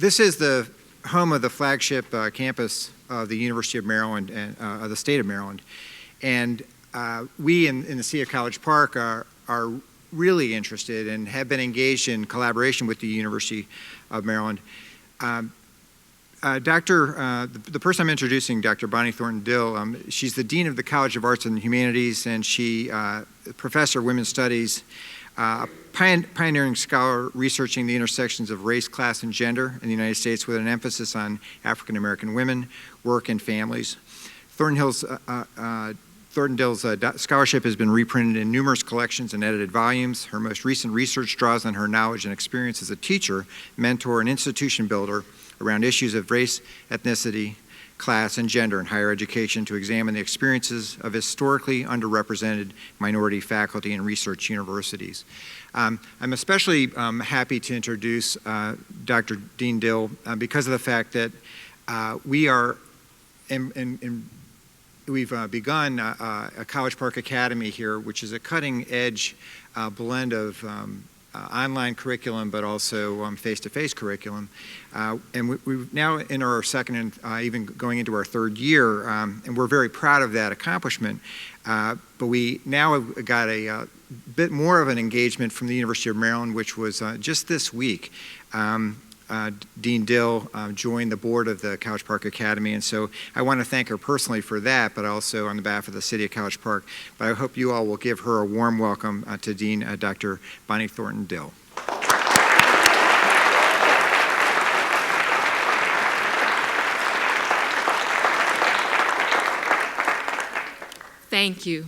This is the home of the flagship campus of the University of Maryland and of the state of Maryland. And we in the city of College Park are really interested and have been engaged in collaboration with the University of Maryland. The person I'm introducing, Dr. Bonnie Thornton Dill, she's the Dean of the College of Arts and Humanities, and she Professor of Women's Studies, a pioneering scholar researching the intersections of race, class, and gender in the United States with an emphasis on African American women, work, and families. Thornton Dill's scholarship has been reprinted in numerous collections and edited volumes. Her most recent research draws on her knowledge and experience as a teacher, mentor, and institution builder around issues of race, ethnicity, class, and gender in higher education to examine the experiences of historically underrepresented minority faculty in research universities. I'm especially happy to introduce Dr. Dean Dill because of the fact that we've begun a College Park Academy here, which is a cutting-edge blend of online curriculum, but also face-to-face curriculum. And we're now in our second and even going into our third year, and we're very proud of that accomplishment. But we now have got a bit more of an engagement from the University of Maryland, which was just this week. Dean Dill joined the board of the College Park Academy, and so I want to thank her personally for that, but also on behalf of the City of College Park. But I hope you all will give her a warm welcome to Dean Dr. Bonnie Thornton Dill. Thank you.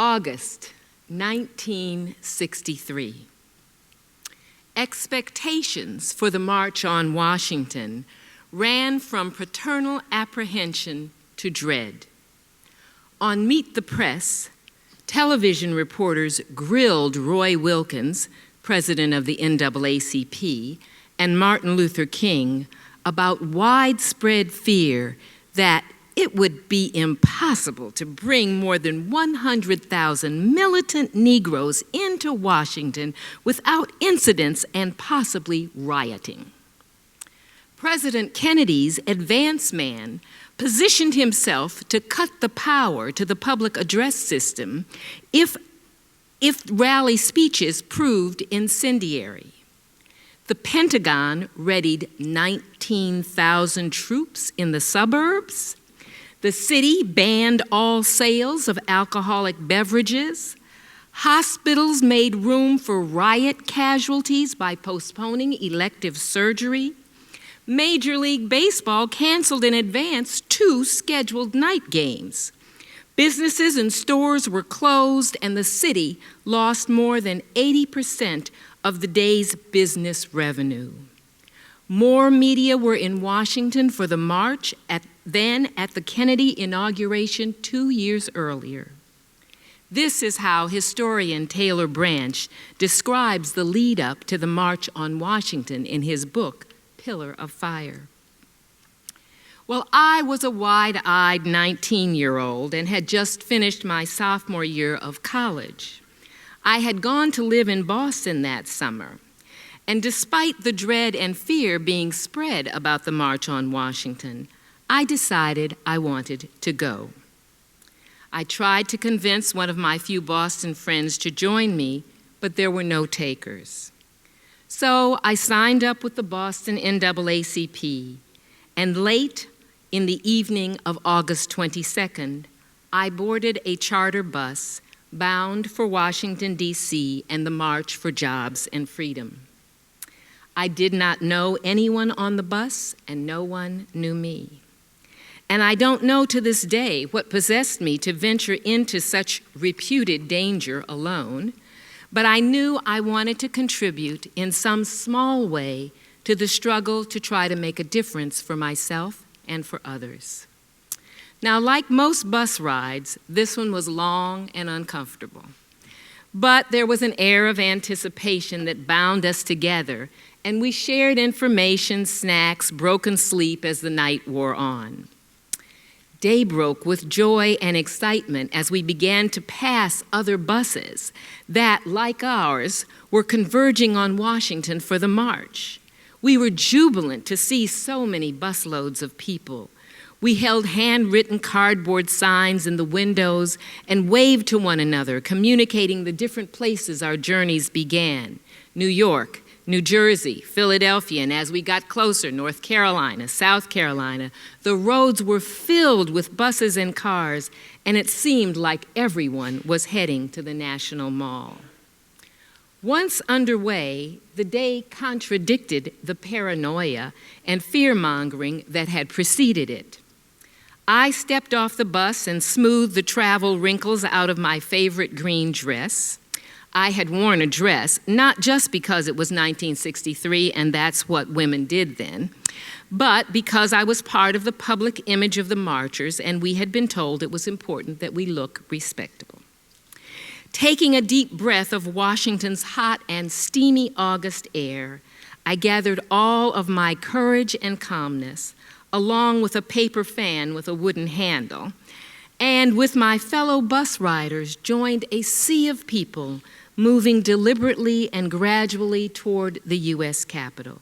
August 1963. Expectations for the March on Washington ran from paternal apprehension to dread. On Meet the Press, television reporters grilled Roy Wilkins, president of the NAACP, and Martin Luther King about widespread fear that it would be impossible to bring more than 100,000 militant Negroes into Washington without incidents and possibly rioting. President Kennedy's advance man positioned himself to cut the power to the public address system if rally speeches proved incendiary. The Pentagon readied 19,000 troops in the suburbs. The city banned all sales of alcoholic beverages. Hospitals made room for riot casualties by postponing elective surgery. Major League Baseball canceled in advance 2 scheduled night games. Businesses and stores were closed, and the city lost more than 80% of the day's business revenue. More media were in Washington for the march than at the Kennedy inauguration 2 years earlier. This is how historian Taylor Branch describes the lead up to the March on Washington in his book, Pillar of Fire. Well, I was a wide-eyed 19-year-old and had just finished my sophomore year of college. I had gone to live in Boston that summer. And despite the dread and fear being spread about the March on Washington, I decided I wanted to go. I tried to convince one of my few Boston friends to join me, but there were no takers. So I signed up with the Boston NAACP, and late in the evening of August 22nd, I boarded a charter bus bound for Washington, D.C. and the March for Jobs and Freedom. I did not know anyone on the bus, and no one knew me. And I don't know to this day what possessed me to venture into such reputed danger alone, but I knew I wanted to contribute in some small way to the struggle to try to make a difference for myself and for others. Now, like most bus rides, this one was long and uncomfortable. But there was an air of anticipation that bound us together, and we shared information, snacks, broken sleep as the night wore on. Day broke with joy and excitement as we began to pass other buses that, like ours, were converging on Washington for the march. We were jubilant to see so many busloads of people. We held handwritten cardboard signs in the windows and waved to one another, communicating the different places our journeys began: New York, New Jersey, Philadelphia, and as we got closer, North Carolina, South Carolina. The roads were filled with buses and cars, and it seemed like everyone was heading to the National Mall. Once underway, the day contradicted the paranoia and fear-mongering that had preceded it. I stepped off the bus and smoothed the travel wrinkles out of my favorite green dress. I had worn a dress, not just because it was 1963 and that's what women did then, but because I was part of the public image of the marchers and we had been told it was important that we look respectable. Taking a deep breath of Washington's hot and steamy August air, I gathered all of my courage and calmness, along with a paper fan with a wooden handle, and with my fellow bus riders joined a sea of people moving deliberately and gradually toward the U.S. Capitol.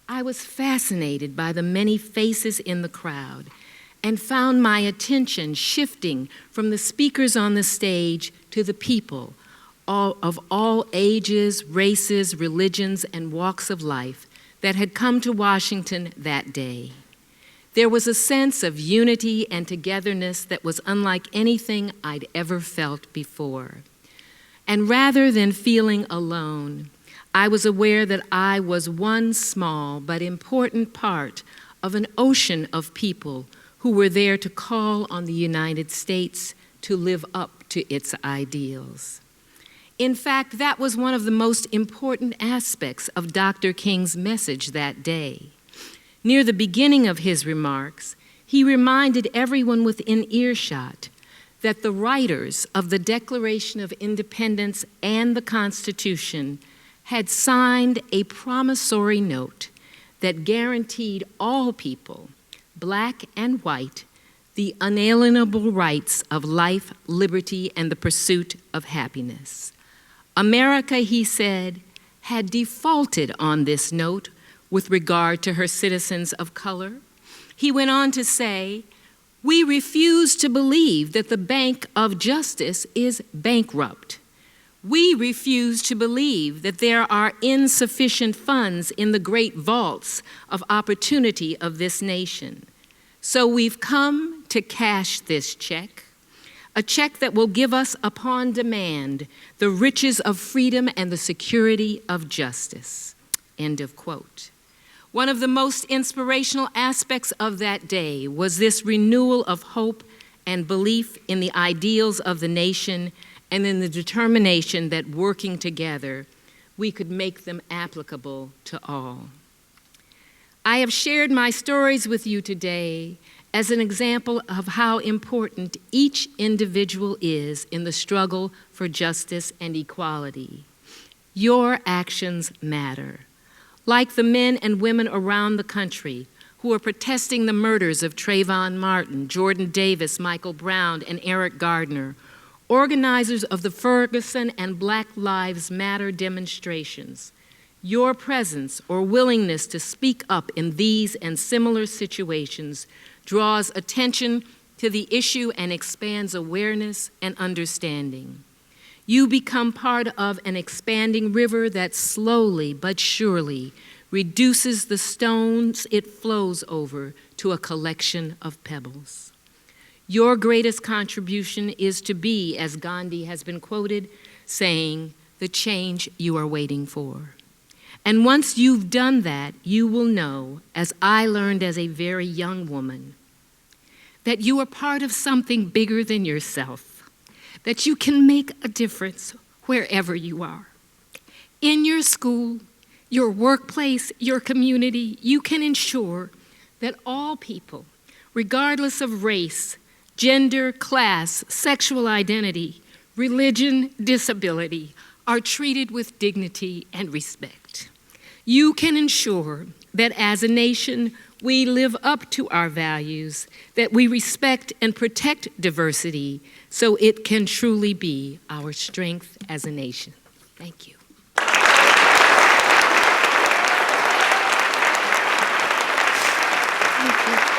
I was fascinated by the many faces in the crowd and found my attention shifting from the speakers on the stage to the people of all ages, races, religions, and walks of life that had come to Washington that day. There was a sense of unity and togetherness that was unlike anything I'd ever felt before. And rather than feeling alone, I was aware that I was one small but important part of an ocean of people who were there to call on the United States to live up to its ideals. In fact, that was one of the most important aspects of Dr. King's message that day. Near the beginning of his remarks, he reminded everyone within earshot that the writers of the Declaration of Independence and the Constitution had signed a promissory note that guaranteed all people, black and white, the unalienable rights of life, liberty, and the pursuit of happiness. America, he said, had defaulted on this note with regard to her citizens of color. He went on to say, "We refuse to believe that the Bank of Justice is bankrupt. We refuse to believe that there are insufficient funds in the great vaults of opportunity of this nation. So we've come to cash this check, a check that will give us upon demand the riches of freedom and the security of justice." End of quote. One of the most inspirational aspects of that day was this renewal of hope and belief in the ideals of the nation and in the determination that working together, we could make them applicable to all. I have shared my stories with you today as an example of how important each individual is in the struggle for justice and equality. Your actions matter. Like the men and women around the country who are protesting the murders of Trayvon Martin, Jordan Davis, Michael Brown, and Eric Gardner, organizers of the Ferguson and Black Lives Matter demonstrations, your presence or willingness to speak up in these and similar situations draws attention to the issue and expands awareness and understanding. You become part of an expanding river that slowly but surely reduces the stones it flows over to a collection of pebbles. Your greatest contribution is to be, as Gandhi has been quoted, saying, the change you are waiting for. And once you've done that, you will know, as I learned as a very young woman, that you are part of something bigger than yourself, that you can make a difference wherever you are. In your school, your workplace, your community, you can ensure that all people, regardless of race, gender, class, sexual identity, religion, disability, are treated with dignity and respect. You can ensure that as a nation, we live up to our values, that we respect and protect diversity so it can truly be our strength as a nation. Thank you. Thank you.